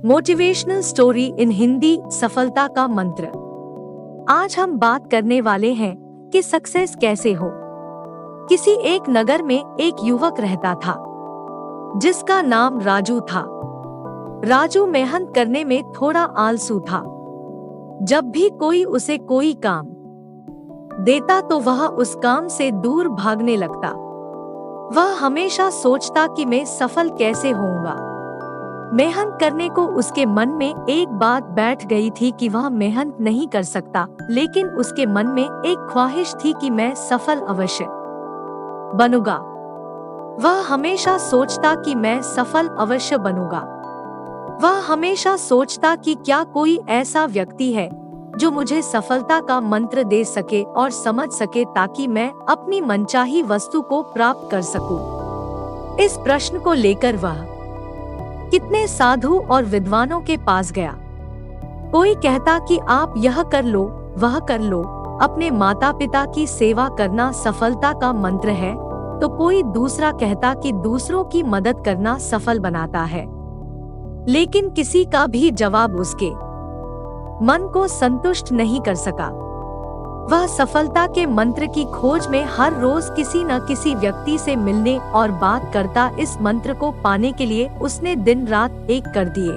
Motivational story in Hindi, सफलता का मंत्र। आज हम बात करने वाले हैं कि सक्सेस कैसे हो। किसी एक नगर में एक युवक रहता था जिसका नाम राजू था। राजू मेहनत करने में थोड़ा आलसी था। जब भी कोई उसे कोई काम देता तो वह उस काम से दूर भागने लगता। वह हमेशा सोचता कि मैं सफल कैसे होऊंगा। मेहनत करने को उसके मन में एक बात बैठ गई थी कि वह मेहनत नहीं कर सकता, लेकिन उसके मन में एक ख्वाहिश थी कि मैं सफल अवश्य बनूंगा। वह हमेशा सोचता कि मैं सफल अवश्य बनूंगा। वह हमेशा सोचता कि क्या कोई ऐसा व्यक्ति है जो मुझे सफलता का मंत्र दे सके और समझ सके, ताकि मैं अपनी मनचाही वस्तु को प्राप्त कर सकूं। इस प्रश्न को लेकर वह कितने साधु और विद्वानों के पास गया। कोई कहता कि आप यह कर लो, वह कर लो, अपने माता पिता की सेवा करना सफलता का मंत्र है, तो कोई दूसरा कहता कि दूसरों की मदद करना सफल बनाता है। लेकिन किसी का भी जवाब उसके मन को संतुष्ट नहीं कर सका। वह सफलता के मंत्र की खोज में हर रोज किसी न किसी व्यक्ति से मिलने और बात करता। इस मंत्र को पाने के लिए उसने दिन रात एक कर दिए,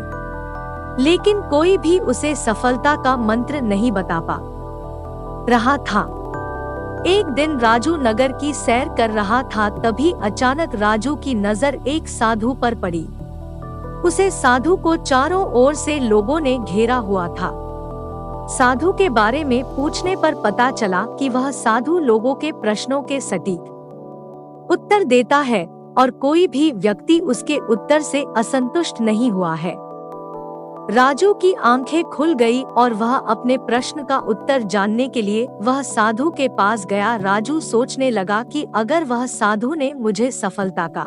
लेकिन कोई भी उसे सफलता का मंत्र नहीं बता पा रहा था। एक दिन राजू नगर की सैर कर रहा था, तभी अचानक राजू की नजर एक साधु पर पड़ी। उसे साधु को चारों ओर से लोगों ने घेरा हुआ था। साधु के बारे में पूछने पर पता चला कि वह साधु लोगों के प्रश्नों के सटीक उत्तर देता है और कोई भी व्यक्ति उसके उत्तर से असंतुष्ट नहीं हुआ है। राजू की आंखें खुल गई और वह अपने प्रश्न का उत्तर जानने के लिए वह साधु के पास गया। राजू सोचने लगा कि अगर वह साधु ने मुझे सफलता का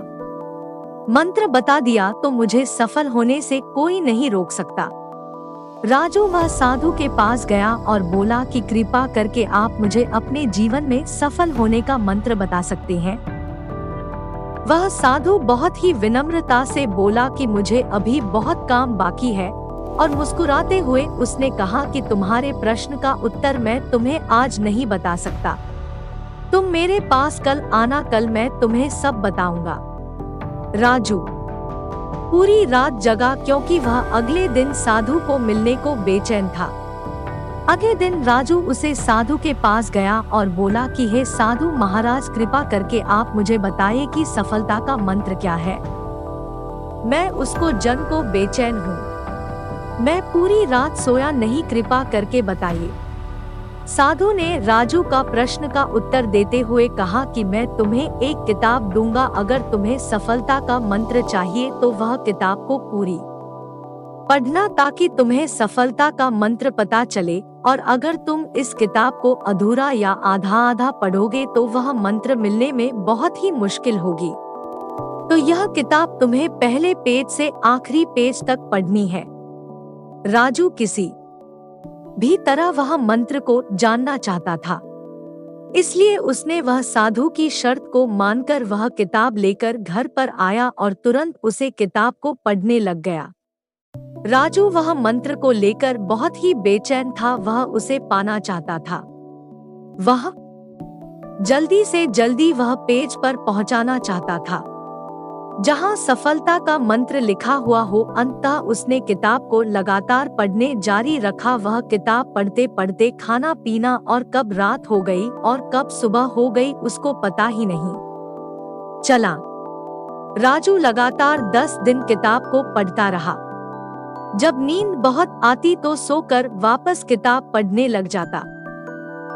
मंत्र बता दिया तो मुझे सफल होने से कोई नहीं रोक सकता। राजू वह साधु के पास गया और बोला कि कृपा करके आप मुझे अपने जीवन में सफल होने का मंत्र बता सकते हैं। वह साधु बहुत ही विनम्रता से बोला कि मुझे अभी बहुत काम बाकी है, और मुस्कुराते हुए उसने कहा कि तुम्हारे प्रश्न का उत्तर मैं तुम्हें आज नहीं बता सकता। तुम मेरे पास कल आना, कल मैं तुम्हें सब बताऊंगा। राजू पूरी रात जगा, क्योंकि वह अगले दिन साधु को मिलने को बेचैन था। अगले दिन राजू उसे साधु के पास गया और बोला कि हे साधु महाराज, कृपा करके आप मुझे बताइए कि सफलता का मंत्र क्या है। मैं उसको जन को बेचैन हूँ। मैं पूरी रात सोया नहीं, कृपा करके बताइए। साधु ने राजू का प्रश्न का उत्तर देते हुए कहा कि मैं तुम्हें एक किताब दूंगा। अगर तुम्हें सफलता का मंत्र चाहिए तो वह किताब को पूरी पढ़ना, ताकि तुम्हें सफलता का मंत्र पता चले, और अगर तुम इस किताब को अधूरा या आधा आधा पढ़ोगे तो वह मंत्र मिलने में बहुत ही मुश्किल होगी। तो यह किताब तुम्हें पहले पेज से आखिरी पेज तक पढ़नी है। राजू किसी भी तरह वह मंत्र को जानना चाहता था, इसलिए उसने वह साधु की शर्त को मानकर वह किताब लेकर घर पर आया और तुरंत उसे किताब को पढ़ने लग गया। राजू वह मंत्र को लेकर बहुत ही बेचैन था। वह उसे पाना चाहता था। वह जल्दी से जल्दी वह पेज पर पहुंचाना चाहता था जहां सफलता का मंत्र लिखा हुआ हो। अंततः उसने किताब को लगातार पढ़ने जारी रखा। वह किताब पढ़ते पढ़ते खाना पीना और कब रात हो गई और कब सुबह हो गई उसको पता ही नहीं चला। राजू लगातार 10 दिन किताब को पढ़ता रहा। जब नींद बहुत आती तो सोकर वापस किताब पढ़ने लग जाता।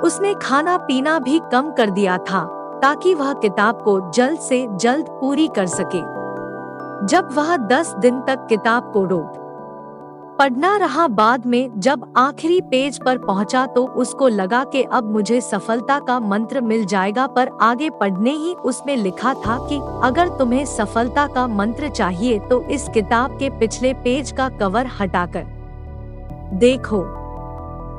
उसने खाना पीना भी कम कर दिया था ताकि वह किताब को जल्द से जल्द पूरी कर सके। जब वह 10 दिन तक किताब को रोज पढ़ना रहा, बाद में जब आखिरी पेज पर पहुंचा तो उसको लगा कि अब मुझे सफलता का मंत्र मिल जाएगा, पर आगे पढ़ने ही उसमें लिखा था कि अगर तुम्हें सफलता का मंत्र चाहिए तो इस किताब के पिछले पेज का कवर हटाकर देखो।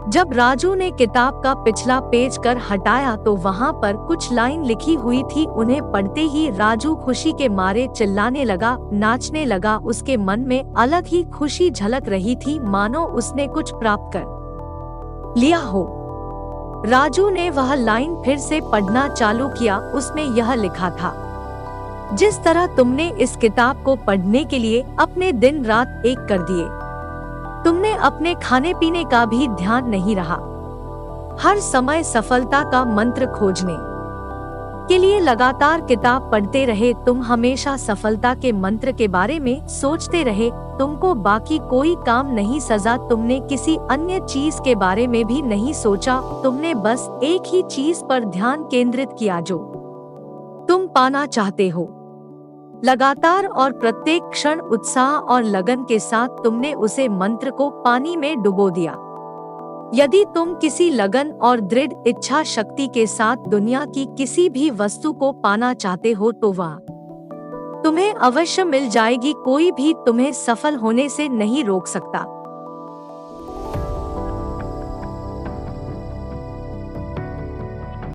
जब राजू ने किताब का पिछला पेज कर हटाया तो वहाँ पर कुछ लाइन लिखी हुई थी। उन्हें पढ़ते ही राजू खुशी के मारे चिल्लाने लगा, नाचने लगा। उसके मन में अलग ही खुशी झलक रही थी, मानो उसने कुछ प्राप्त कर लिया हो। राजू ने वह लाइन फिर से पढ़ना चालू किया। उसमें यह लिखा था, जिस तरह तुमने इस किताब को पढ़ने के लिए अपने दिन रात एक कर दिए, तुमने अपने खाने पीने का भी ध्यान नहीं रहा। हर समय सफलता का मंत्र खोजने के लिए लगातार किताब पढ़ते रहे। तुम हमेशा सफलता के मंत्र के बारे में सोचते रहे। तुमको बाकी कोई काम नहीं सजा। तुमने किसी अन्य चीज के बारे में भी नहीं सोचा। तुमने बस एक ही चीज पर ध्यान केंद्रित किया जो तुम पाना चाहते हो। लगातार और प्रत्येक क्षण उत्साह और लगन के साथ तुमने उसे मंत्र को पानी में डुबो दिया। यदि तुम किसी लगन और दृढ़ इच्छा शक्ति के साथ दुनिया की किसी भी वस्तु को पाना चाहते हो तो वह तुम्हें अवश्य मिल जाएगी। कोई भी तुम्हें सफल होने से नहीं रोक सकता।